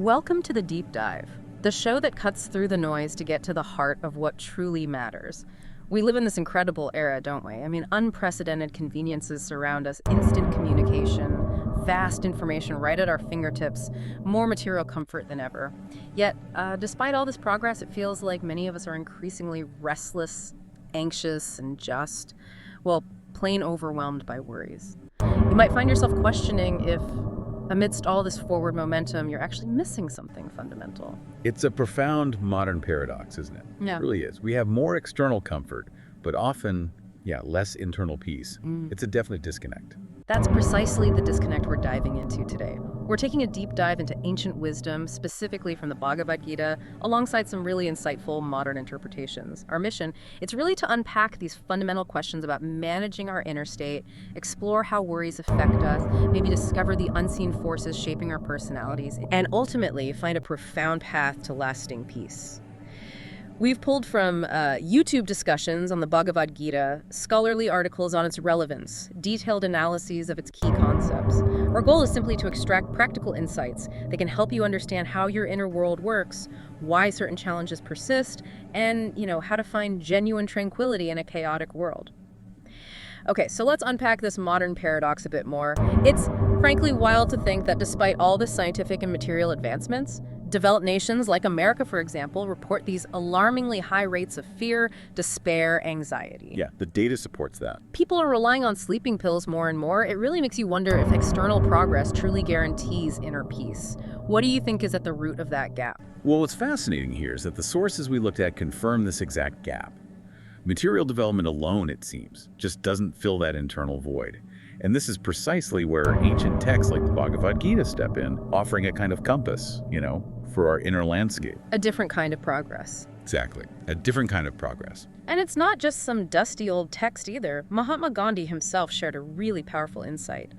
Welcome to the Deep Dive, the show that cuts through the noise to get to the heart of what truly matters. We live in this incredible era, don't we? I mean, unprecedented conveniences surround us, instant communication, vast information right at our fingertips, more material comfort than ever. Yet, despite all this progress, it feels like many of us are increasingly restless, anxious, and plain overwhelmed by worries. You might find yourself questioning if, amidst all this forward momentum, you're actually missing something fundamental. It's a profound modern paradox, isn't it? Yeah. It really is. We have more external comfort, but often, less internal peace. It's a definite disconnect. That's precisely the disconnect we're diving into today. We're taking a deep dive into ancient wisdom, specifically from the Bhagavad Gita, alongside some really insightful modern interpretations. Our mission, it's really to unpack these fundamental questions about managing our inner state, explore how worries affect us, maybe discover the unseen forces shaping our personalities, and ultimately find a profound path to lasting peace. We've pulled from YouTube discussions on the Bhagavad Gita, scholarly articles on its relevance, detailed analyses of its key concepts. Our goal is simply to extract practical insights that can help you understand how your inner world works, why certain challenges persist, and, how to find genuine tranquility in a chaotic world. Okay, so let's unpack this modern paradox a bit more. It's frankly wild to think that despite all the scientific and material advancements, developed nations like America, for example, report these alarmingly high rates of fear, despair, anxiety. Yeah, the data supports that. People are relying on sleeping pills more and more. It really makes you wonder if external progress truly guarantees inner peace. What do you think is at the root of that gap? Well, what's fascinating here is that the sources we looked at confirm this exact gap. Material development alone, it seems, just doesn't fill that internal void. And this is precisely where ancient texts like the Bhagavad Gita step in, offering a kind of compass, for our inner landscape. A different kind of progress. Exactly. A different kind of progress. And it's not just some dusty old text either. Mahatma Gandhi himself shared a really powerful insight.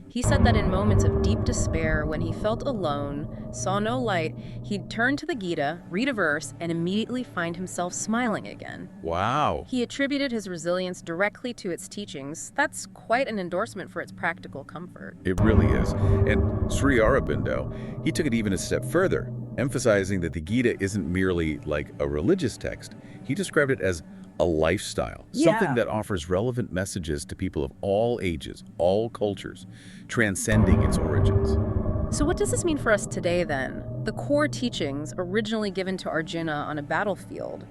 He said that in moments of deep despair, when he felt alone, saw no light, he'd turn to the Gita, read a verse, and immediately find himself smiling again. Wow. He attributed his resilience directly to its teachings. That's quite an endorsement for its practical comfort. It really is. And Sri Aurobindo, he took it even a step further, emphasizing that the Gita isn't merely like a religious text. He described it as a lifestyle, something that offers relevant messages to people of all ages, all cultures, transcending its origins. So what does this mean for us today then? The core teachings originally given to Arjuna on a battlefield,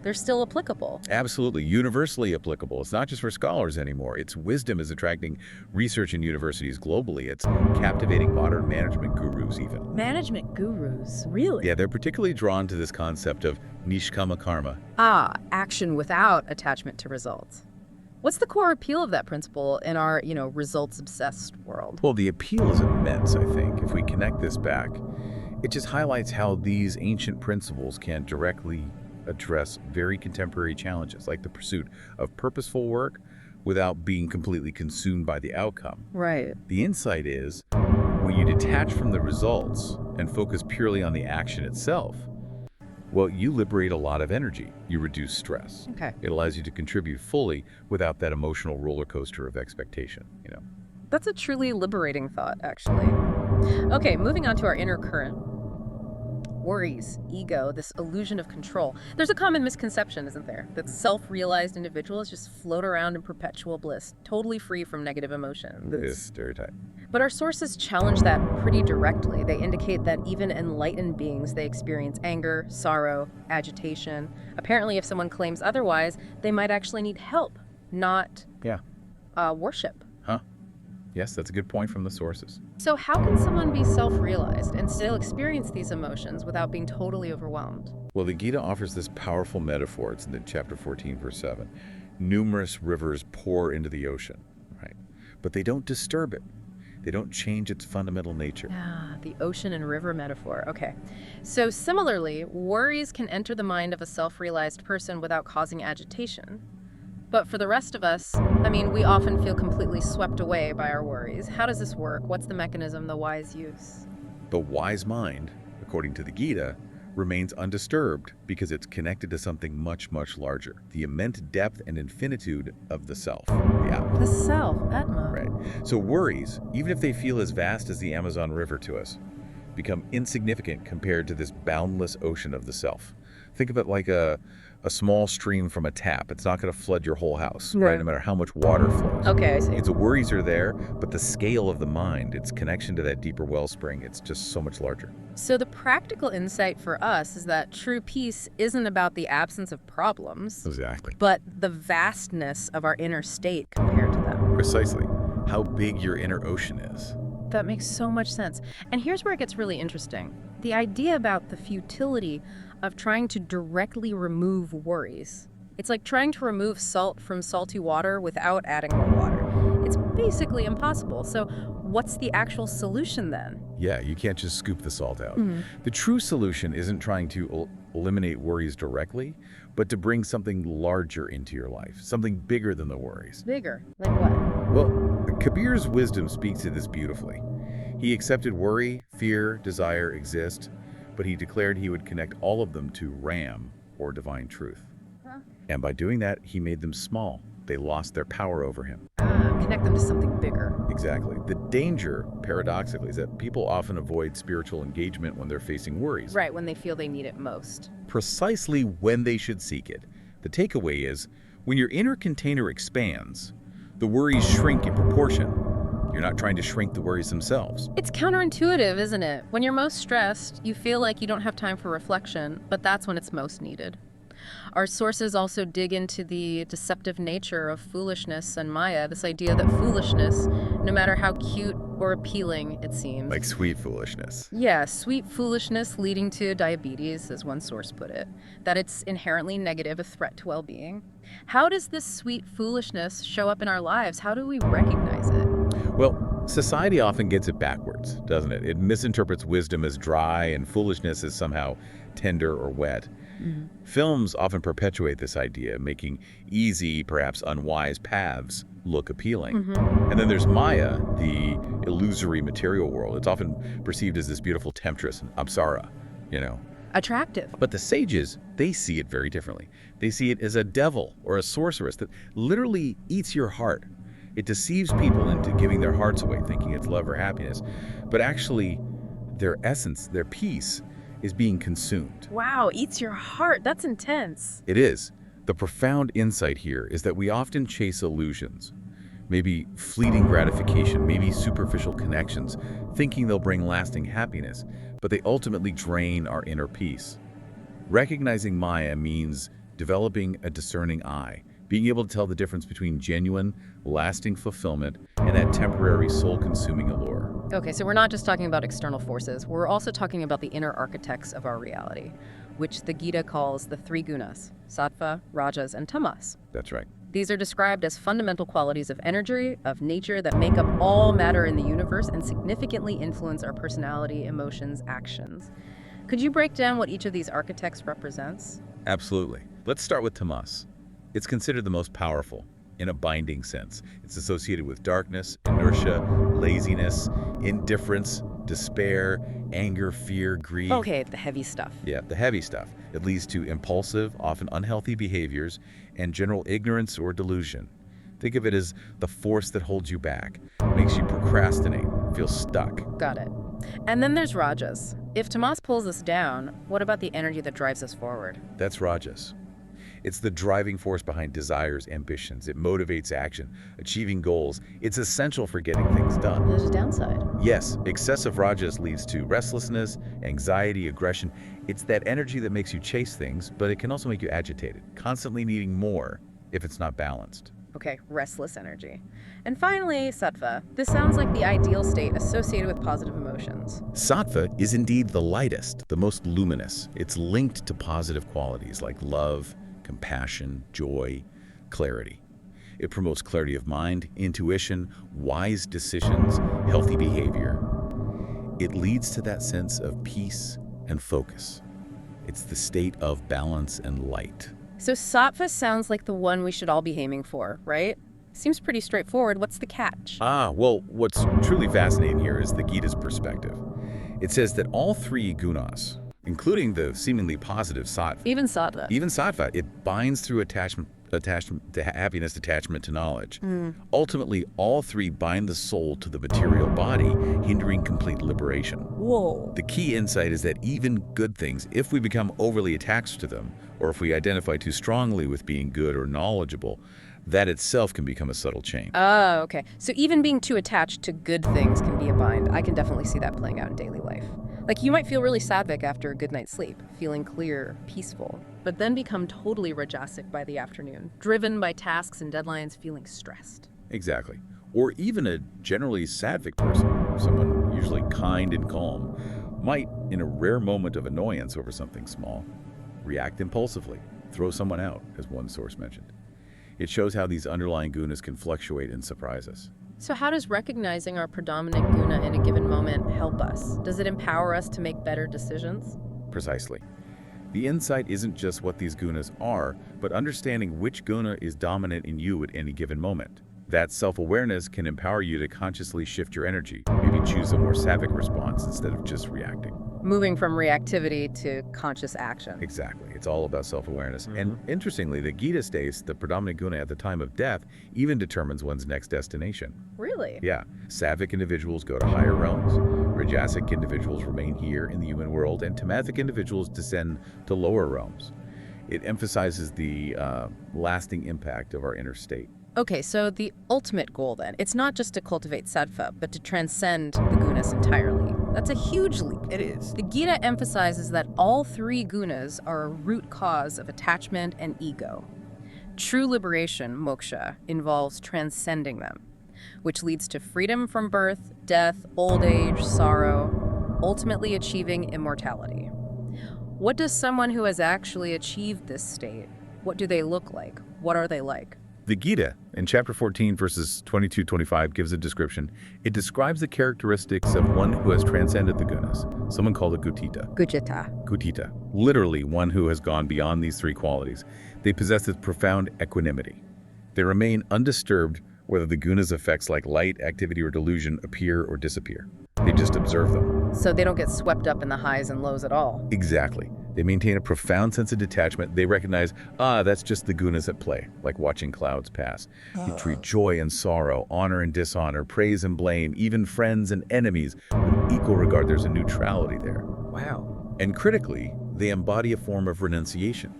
they're still applicable. Absolutely, universally applicable. It's not just for scholars anymore. Its wisdom is attracting research in universities globally. It's captivating modern management gurus even. Management gurus? Really? Yeah, they're particularly drawn to this concept of nishkama karma. Action without attachment to results. What's the core appeal of that principle in our, results-obsessed world? Well, the appeal is immense, I think. If we connect this back, it just highlights how these ancient principles can directly address very contemporary challenges, like the pursuit of purposeful work without being completely consumed by the outcome. Right. The insight is, when you detach from the results and focus purely on the action itself, you liberate a lot of energy. You reduce stress. Okay. It allows you to contribute fully without that emotional roller coaster of expectation, That's a truly liberating thought, actually. Okay, moving on to our inner current. Worries, ego, this illusion of control. There's a common misconception, isn't there? That self-realized individuals just float around in perpetual bliss, totally free from negative emotions. It is a stereotype. But our sources challenge that pretty directly. They indicate that even enlightened beings, they experience anger, sorrow, agitation. Apparently, if someone claims otherwise, they might actually need help, not worship. Huh? Yes, that's a good point from the sources. So how can someone be self-realized and still experience these emotions without being totally overwhelmed? Well, the Gita offers this powerful metaphor. It's in the chapter 14, verse 7. Numerous rivers pour into the ocean, right? But they don't disturb it. They don't change its fundamental nature. The ocean and river metaphor. Okay. So similarly, worries can enter the mind of a self-realized person without causing agitation. But for the rest of us, we often feel completely swept away by our worries. How does this work? What's the mechanism, the wise use? The wise mind, according to the Gita, remains undisturbed because it's connected to something much, much larger. The immense depth and infinitude of the self, the Atma. The self, Atma. Right. So worries, even if they feel as vast as the Amazon River to us, become insignificant compared to this boundless ocean of the self. Think of it like a small stream from a tap. It's not going to flood your whole house, right? No matter how much water flows. Okay, I see. The worries are there, but the scale of the mind, its connection to that deeper wellspring, it's just so much larger. So the practical insight for us is that true peace isn't about the absence of problems. Exactly. But the vastness of our inner state compared to them. Precisely. How big your inner ocean is. That makes so much sense. And here's where it gets really interesting. The idea about the futility of trying to directly remove worries. It's like trying to remove salt from salty water without adding more water. It's basically impossible. So what's the actual solution then? Yeah, you can't just scoop the salt out. The true solution isn't trying to eliminate worries directly, but to bring something larger into your life, something bigger than the worries. Bigger? Like what? Well, Kabir's wisdom speaks to this beautifully. He accepted worry, fear, desire exist, but he declared he would connect all of them to Ram, or divine truth. And by doing that, he made them small. They lost their power over him. Connect them to something bigger. Exactly. The danger, paradoxically, is that people often avoid spiritual engagement when they're facing worries. Right, when they feel they need it most. Precisely when they should seek it. The takeaway is, when your inner container expands, the worries shrink in proportion. You're not trying to shrink the worries themselves. It's counterintuitive, isn't it? When you're most stressed, you feel like you don't have time for reflection, but that's when it's most needed. Our sources also dig into the deceptive nature of foolishness and Maya, this idea that foolishness, no matter how cute or appealing it seems. Like sweet foolishness. Yeah, sweet foolishness leading to diabetes, as one source put it. That it's inherently negative, a threat to well-being. How does this sweet foolishness show up in our lives? How do we recognize it? Well, society often gets it backwards, doesn't it? It misinterprets wisdom as dry and foolishness as somehow tender or wet. Films often perpetuate this idea, making easy, perhaps unwise paths look appealing. And then there's Maya, the illusory material world. It's often perceived as this beautiful temptress, Apsara, Attractive. But the sages, they see it very differently. They see it as a devil or a sorceress that literally eats your heart. It deceives people into giving their hearts away, thinking it's love or happiness. But actually, their essence, their peace, is being consumed. Wow, eats your heart. That's intense. It is. The profound insight here is that we often chase illusions, maybe fleeting gratification, maybe superficial connections, thinking they'll bring lasting happiness, but they ultimately drain our inner peace. Recognizing Maya means developing a discerning eye, being able to tell the difference between genuine, lasting fulfillment and that temporary soul-consuming allure. Okay, so we're not just talking about external forces. We're also talking about the inner architects of our reality, which the Gita calls the three Gunas, Sattva, Rajas, and Tamas. That's right. These are described as fundamental qualities of energy, of nature, that make up all matter in the universe and significantly influence our personality, emotions, actions. Could you break down what each of these architects represents? Absolutely. Let's start with Tamas. It's considered the most powerful, in a binding sense. It's associated with darkness, inertia, laziness, indifference, despair, anger, fear, greed. Okay, the heavy stuff. Yeah, the heavy stuff. It leads to impulsive, often unhealthy behaviors and general ignorance or delusion. Think of it as the force that holds you back, makes you procrastinate, feel stuck. Got it. And then there's Rajas. If Tamas pulls us down, what about the energy that drives us forward? That's Rajas. It's the driving force behind desires, ambitions. It motivates action, achieving goals. It's essential for getting things done. There's a downside. Yes, excessive Rajas leads to restlessness, anxiety, aggression. It's that energy that makes you chase things, but it can also make you agitated, constantly needing more if it's not balanced. Okay, restless energy. And finally, Sattva. This sounds like the ideal state associated with positive emotions. Sattva is indeed the lightest, the most luminous. It's linked to positive qualities like love, compassion, joy, clarity. It promotes clarity of mind, intuition, wise decisions, healthy behavior. It leads to that sense of peace and focus. It's the state of balance and light. So Sattva sounds like the one we should all be aiming for, right? Seems pretty straightforward. What's the catch? Well, what's truly fascinating here is the Gita's perspective. It says that all three gunas, including the seemingly positive sattva, Even Sattva. it binds through attachment attachment to happiness, detachment to knowledge. Ultimately, all three bind the soul to the material body, hindering complete liberation. Whoa. The key insight is that even good things, if we become overly attached to them, or if we identify too strongly with being good or knowledgeable, that itself can become a subtle chain. Oh, okay. So even being too attached to good things can be a bind. I can definitely see that playing out in daily life. Like you might feel really sattvic after a good night's sleep, feeling clear, peaceful, but then become totally rajasic by the afternoon, driven by tasks and deadlines, feeling stressed. Exactly. Or even a generally sattvic person, someone usually kind and calm, might, in a rare moment of annoyance over something small, react impulsively, throw someone out, as one source mentioned. It shows how these underlying gunas can fluctuate and surprise us. So how does recognizing our predominant guna in a given moment help us? Does it empower us to make better decisions? Precisely. The insight isn't just what these gunas are, but understanding which guna is dominant in you at any given moment. That self-awareness can empower you to consciously shift your energy, maybe choose a more sattvic response instead of just reacting. Moving from reactivity to conscious action. Exactly. It's all about self-awareness. And interestingly, the Gita states the predominant guna at the time of death even determines one's next destination. Really? Yeah. Sattvic individuals go to higher realms. Rajasic individuals remain here in the human world, and Tamasic individuals descend to lower realms. It emphasizes the lasting impact of our inner state. Okay, so the ultimate goal then, it's not just to cultivate sattva, but to transcend the gunas entirely. That's a huge leap. It is. The Gita emphasizes that all three gunas are a root cause of attachment and ego. True liberation, moksha, involves transcending them, which leads to freedom from birth, death, old age, sorrow, ultimately achieving immortality. What does someone who has actually achieved this state, what do they look like? What are they like? The Gita, in chapter 14, verses 22-25, gives a description. It describes the characteristics of one who has transcended the gunas. Someone called a gutita. Gutita, literally one who has gone beyond these three qualities. They possess this profound equanimity. They remain undisturbed whether the gunas' effects like light, activity, or delusion appear or disappear. They just observe them. So they don't get swept up in the highs and lows at all. Exactly. They maintain a profound sense of detachment. They recognize, that's just the gunas at play, like watching clouds pass. They treat joy and sorrow, honor and dishonor, praise and blame, even friends and enemies with equal regard. There's a neutrality there. Wow. And critically, they embody a form of renunciation.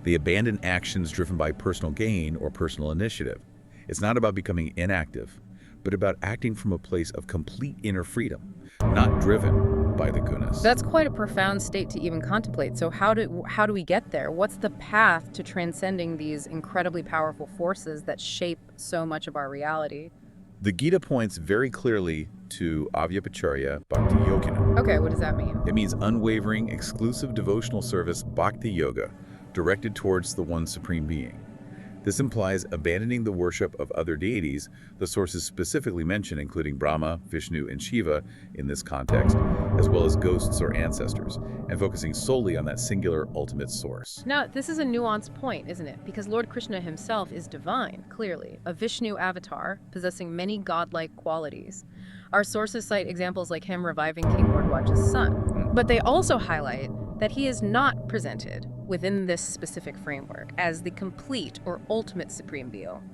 They abandon actions driven by personal gain or personal initiative. It's not about becoming inactive, but about acting from a place of complete inner freedom, not driven by the gunas. That's quite a profound state to even contemplate. So how do we get there? What's the path to transcending these incredibly powerful forces that shape so much of our reality? The Gita points very clearly to Avyapacharya Bhakti Yogina. Okay, what does that mean? It means unwavering, exclusive devotional service, Bhakti Yoga, directed towards the one supreme being. This implies abandoning the worship of other deities, the sources specifically mentioned including Brahma, Vishnu, and Shiva in this context, as well as ghosts or ancestors, and focusing solely on that singular ultimate source. Now, this is a nuanced point, isn't it? Because Lord Krishna himself is divine, clearly, a Vishnu avatar possessing many godlike qualities. Our sources cite examples like him reviving King Mordwaj's son. But they also highlight that he is not presented within this specific framework as the complete or ultimate supreme being.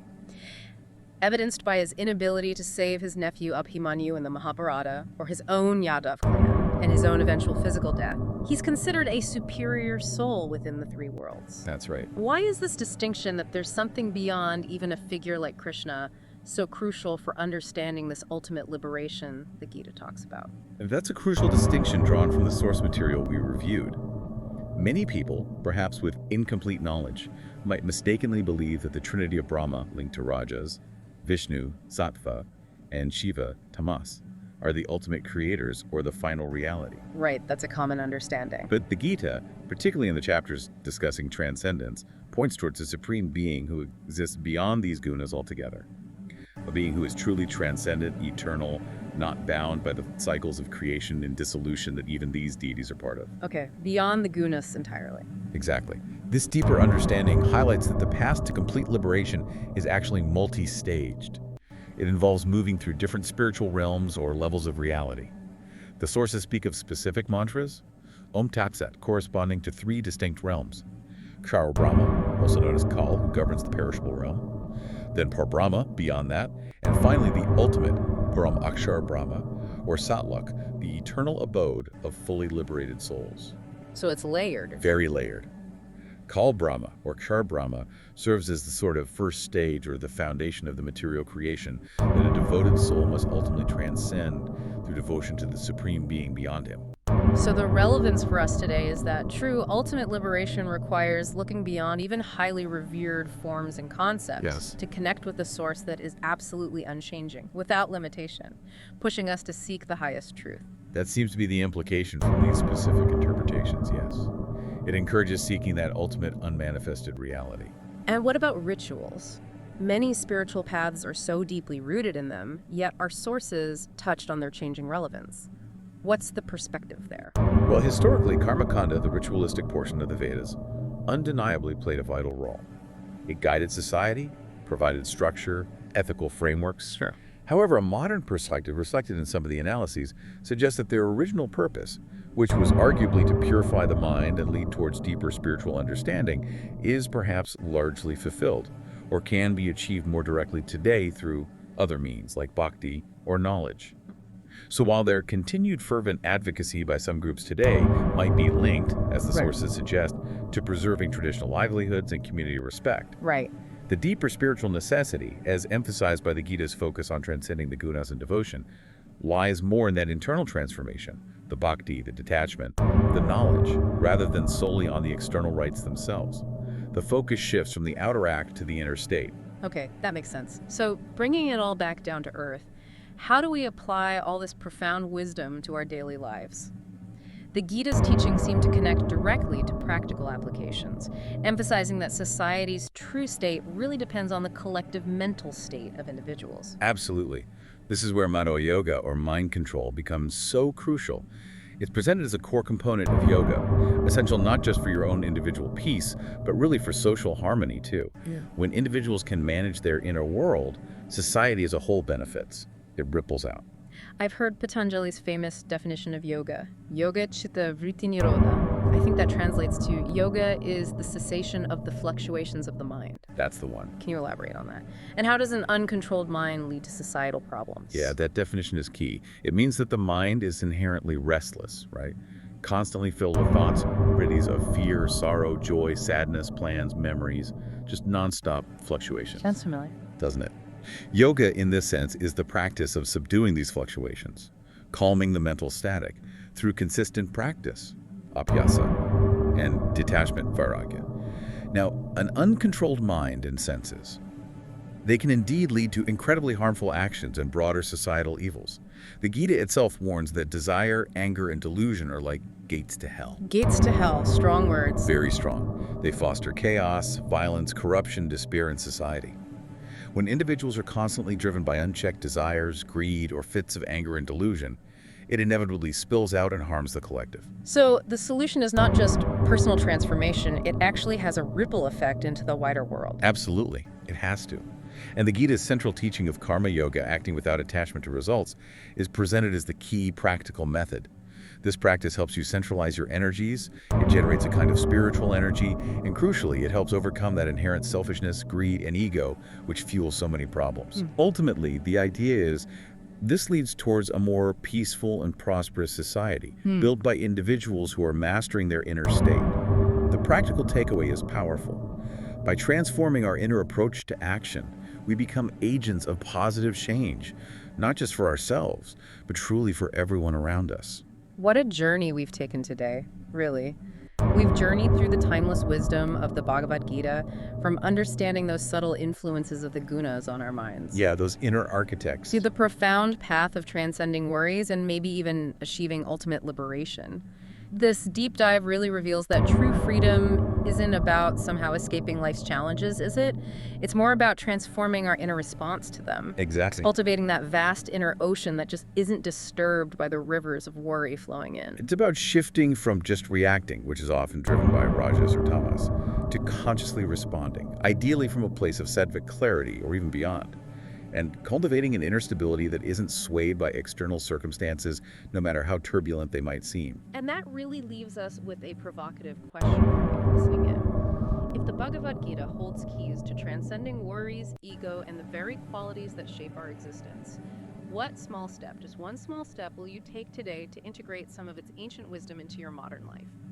Evidenced by his inability to save his nephew Abhimanyu in the Mahabharata, or his own Yadav clan, and his own eventual physical death, he's considered a superior soul within the three worlds. That's right. Why is this distinction that there's something beyond even a figure like Krishna so crucial for understanding this ultimate liberation the Gita talks about? And that's a crucial distinction drawn from the source material we reviewed. Many people, perhaps with incomplete knowledge, might mistakenly believe that the trinity of Brahma, linked to Rajas, Vishnu, Sattva, and Shiva, Tamas, are the ultimate creators or the final reality. Right, that's a common understanding. But the Gita, particularly in the chapters discussing transcendence, points towards a supreme being who exists beyond these gunas altogether. A being who is truly transcendent, eternal, not bound by the cycles of creation and dissolution that even these deities are part of. Okay, beyond the gunas entirely. Exactly. This deeper understanding highlights that the path to complete liberation is actually multi-staged. It involves moving through different spiritual realms or levels of reality. The sources speak of specific mantras, Om Tat Sat, corresponding to three distinct realms. Kshara Brahma, also known as Kal, who governs the perishable realm. Then Parbrahma, beyond that. And finally, the ultimate, Param Akshar Brahma, or Satlok, the eternal abode of fully liberated souls. So it's layered. Very layered. Kal Brahma, or Kshar Brahma, serves as the sort of first stage or the foundation of the material creation that a devoted soul must ultimately transcend through devotion to the supreme being beyond him. So the relevance for us today is that true ultimate liberation requires looking beyond even highly revered forms and concepts to connect with the source that is absolutely unchanging, without limitation, pushing us to seek the highest truth. That seems to be the implication from these specific interpretations, yes. It encourages seeking that ultimate unmanifested reality. And what about rituals? Many spiritual paths are so deeply rooted in them, yet our sources touched on their changing relevance. What's the perspective there? Well, historically, Karmakanda, the ritualistic portion of the Vedas, undeniably played a vital role. It guided society, provided structure, ethical frameworks. Sure. However, a modern perspective, reflected in some of the analyses, suggests that their original purpose, which was arguably to purify the mind and lead towards deeper spiritual understanding, is perhaps largely fulfilled, or can be achieved more directly today through other means, like bhakti or knowledge. So while their continued fervent advocacy by some groups today might be linked, as the sources suggest, to preserving traditional livelihoods and community respect, the deeper spiritual necessity, as emphasized by the Gita's focus on transcending the gunas and devotion, lies more in that internal transformation, the bhakti, the detachment, the knowledge, rather than solely on the external rites themselves. The focus shifts from the outer act to the inner state. Okay, that makes sense. So bringing it all back down to earth, how do we apply all this profound wisdom to our daily lives? The Gita's teachings seem to connect directly to practical applications, emphasizing that society's true state really depends on the collective mental state of individuals. Absolutely. This is where Mano Yoga, or mind control, becomes so crucial. It's presented as a core component of yoga, essential not just for your own individual peace, but really for social harmony too. When individuals can manage their inner world, society as a whole benefits. It ripples out. I've heard Patanjali's famous definition of yoga, yoga chitta vritti nirodha. I think that translates to yoga is the cessation of the fluctuations of the mind. That's the one. Can you elaborate on that? And how does an uncontrolled mind lead to societal problems? Yeah, that definition is key. It means that the mind is inherently restless, right? Constantly filled with thoughts, varieties of fear, sorrow, joy, sadness, plans, memories, just nonstop fluctuations. Sounds familiar. Doesn't it? Yoga, in this sense, is the practice of subduing these fluctuations, calming the mental static through consistent practice, abhyasa, and detachment, vairagya. Now, an uncontrolled mind and senses, they can indeed lead to incredibly harmful actions and broader societal evils. The Gita itself warns that desire, anger, and delusion are like gates to hell. Gates to hell, strong words. Very strong. They foster chaos, violence, corruption, despair in society. When individuals are constantly driven by unchecked desires, greed, or fits of anger and delusion, it inevitably spills out and harms the collective. So the solution is not just personal transformation, it actually has a ripple effect into the wider world. Absolutely. It has to. And the Gita's central teaching of karma yoga, acting without attachment to results, is presented as the key practical method. This practice helps you centralize your energies, it generates a kind of spiritual energy, and crucially, it helps overcome that inherent selfishness, greed, and ego, which fuels so many problems. Ultimately, the idea is this leads towards a more peaceful and prosperous society, built by individuals who are mastering their inner state. The practical takeaway is powerful. By transforming our inner approach to action, we become agents of positive change, not just for ourselves, but truly for everyone around us. What a journey we've taken today, really. We've journeyed through the timeless wisdom of the Bhagavad Gita, from understanding those subtle influences of the gunas on our minds. Yeah, those inner architects. To the profound path of transcending worries and maybe even achieving ultimate liberation. This deep dive really reveals that true freedom isn't about somehow escaping life's challenges, is it? It's more about transforming our inner response to them. Exactly. Cultivating that vast inner ocean that just isn't disturbed by the rivers of worry flowing in. It's about shifting from just reacting, which is often driven by rajas or tamas, to consciously responding, ideally from a place of sattvic clarity or even beyond. And cultivating an inner stability that isn't swayed by external circumstances, no matter how turbulent they might seem. And that really leaves us with a provocative question for you listening in. If the Bhagavad Gita holds keys to transcending worries, ego, and the very qualities that shape our existence, what small step, just one small step, will you take today to integrate some of its ancient wisdom into your modern life?